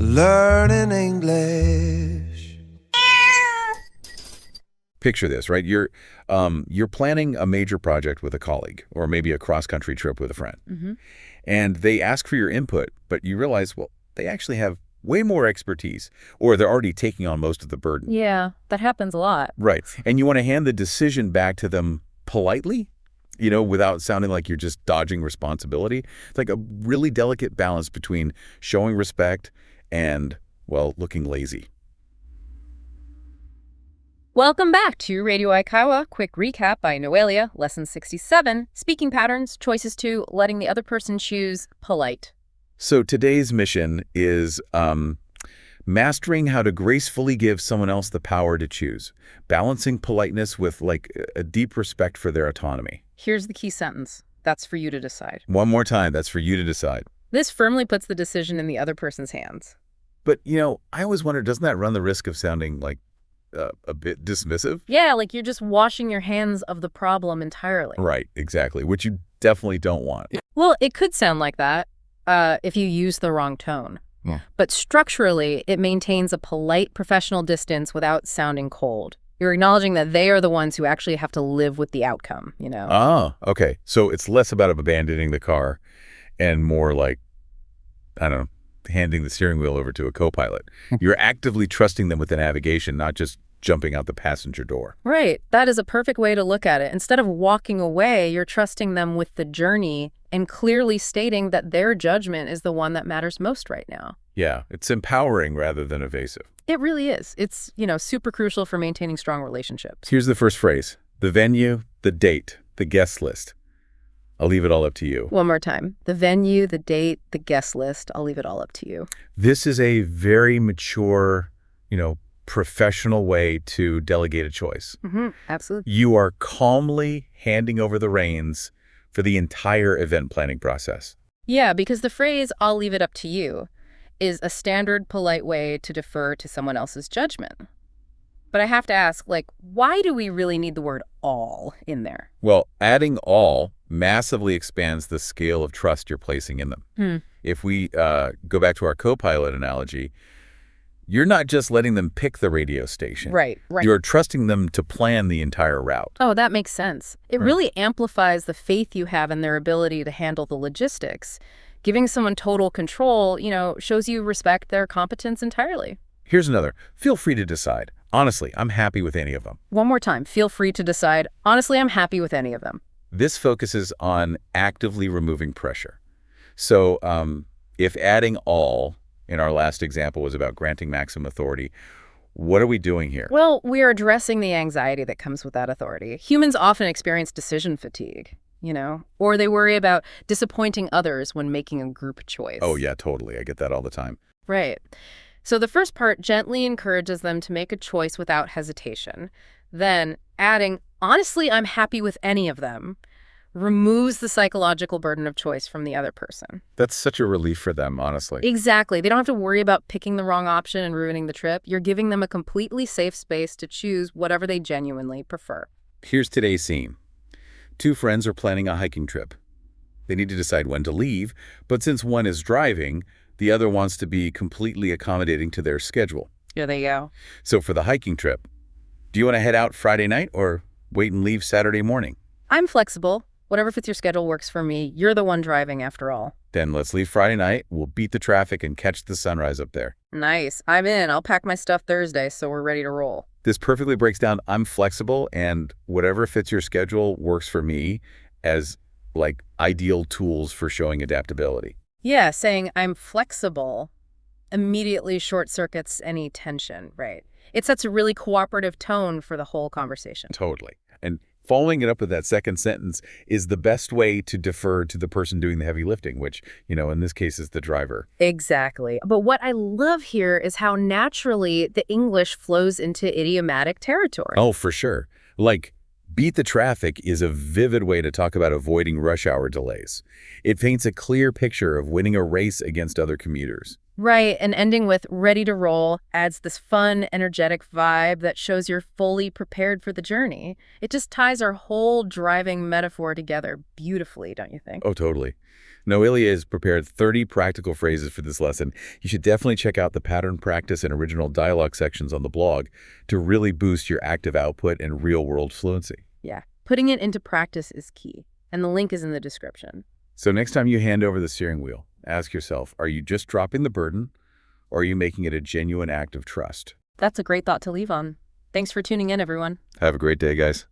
Learning English. Picture this, right? You're planning a major project with a colleague, or maybe a cross-country trip with a friend. Mm-hmm. And they ask for your input, but you realize, well, they actually have way more expertise, or they're already taking on most of the burden. Yeah, that happens a lot. Right. And you want to hand the decision back to them politely, without sounding like you're just dodging responsibility. It's like a really delicate balance between showing respect and, well, looking lazy. Welcome back to Radio Aikawa. Quick recap by Noelia, Lesson 67, Speaking Patterns, Choices 2, Letting the Other Person Choose, Polite. So today's mission is mastering how to gracefully give someone else the power to choose, balancing politeness with a deep respect for their autonomy. Here's the key sentence. That's for you to decide. One more time, that's for you to decide. This firmly puts the decision in the other person's hands. But, I always wonder, doesn't that run the risk of sounding like a bit dismissive? Yeah, like you're just washing your hands of the problem entirely. Right, exactly, which you definitely don't want. Well, it could sound like that if you use the wrong tone. Yeah. But structurally, it maintains a polite professional distance without sounding cold. You're acknowledging that they are the ones who actually have to live with the outcome, Oh, okay. So it's less about abandoning the car and more like, I don't know, handing the steering wheel over to a co-pilot. You're actively trusting them with the navigation, not just jumping out the passenger door. Right. That is a perfect way to look at it. Instead of walking away, you're trusting them with the journey and clearly stating that their judgment is the one that matters most right now. Yeah, it's empowering rather than evasive. It really is. It's, super crucial for maintaining strong relationships. Here's the first phrase. The venue, the date, the guest list. I'll leave it all up to you. One more time. The venue, the date, the guest list. I'll leave it all up to you. This is a very mature, professional way to delegate a choice. Mm-hmm. Absolutely. You are calmly handing over the reins for the entire event planning process. Yeah, because the phrase, I'll leave it up to you, is a standard polite way to defer to someone else's judgment. But I have to ask, why do we really need the word all in there? Well, adding all massively expands the scale of trust you're placing in them. If we go back to our co-pilot analogy, you're not just letting them pick the radio station. Right. You're trusting them to plan the entire route. Oh, that makes sense. It really amplifies the faith you have in their ability to handle the logistics. Giving someone total control, shows you respect their competence entirely. Here's another. Feel free to decide. Honestly, I'm happy with any of them. One more time. Feel free to decide. Honestly, I'm happy with any of them. This focuses on actively removing pressure. So if adding all in our last example was about granting maximum authority, what are we doing here? Well, we are addressing the anxiety that comes with that authority. Humans often experience decision fatigue, or they worry about disappointing others when making a group choice. Oh, yeah, totally. I get that all the time. Right. So the first part gently encourages them to make a choice without hesitation. Then adding, honestly, I'm happy with any of them, removes the psychological burden of choice from the other person. That's such a relief for them, honestly. Exactly. They don't have to worry about picking the wrong option and ruining the trip. You're giving them a completely safe space to choose whatever they genuinely prefer. Here's today's scene. Two friends are planning a hiking trip. They need to decide when to leave, but since one is driving, the other wants to be completely accommodating to their schedule. Here they go. So for the hiking trip, do you want to head out Friday night or wait and leave Saturday morning? I'm flexible. Whatever fits your schedule works for me. You're the one driving after all. Then let's leave Friday night. We'll beat the traffic and catch the sunrise up there. Nice. I'm in. I'll pack my stuff Thursday, so we're ready to roll. This perfectly breaks down I'm flexible and whatever fits your schedule works for me as ideal tools for showing adaptability. Yeah, saying I'm flexible immediately short circuits any tension, right? It sets a really cooperative tone for the whole conversation. Totally. And following it up with that second sentence is the best way to defer to the person doing the heavy lifting, which, in this case is the driver. Exactly. But what I love here is how naturally the English flows into idiomatic territory. Oh, for sure. Beat the traffic is a vivid way to talk about avoiding rush hour delays. It paints a clear picture of winning a race against other commuters. Right, and ending with ready to roll adds this fun, energetic vibe that shows you're fully prepared for the journey. It just ties our whole driving metaphor together beautifully, don't you think? Oh, totally. Noelia has prepared 30 practical phrases for this lesson. You should definitely check out the pattern practice and original dialogue sections on the blog to really boost your active output and real-world fluency. Yeah, putting it into practice is key, and the link is in the description. So next time you hand over the steering wheel, ask yourself, are you just dropping the burden, or are you making it a genuine act of trust? That's a great thought to leave on. Thanks for tuning in, everyone. Have a great day, guys.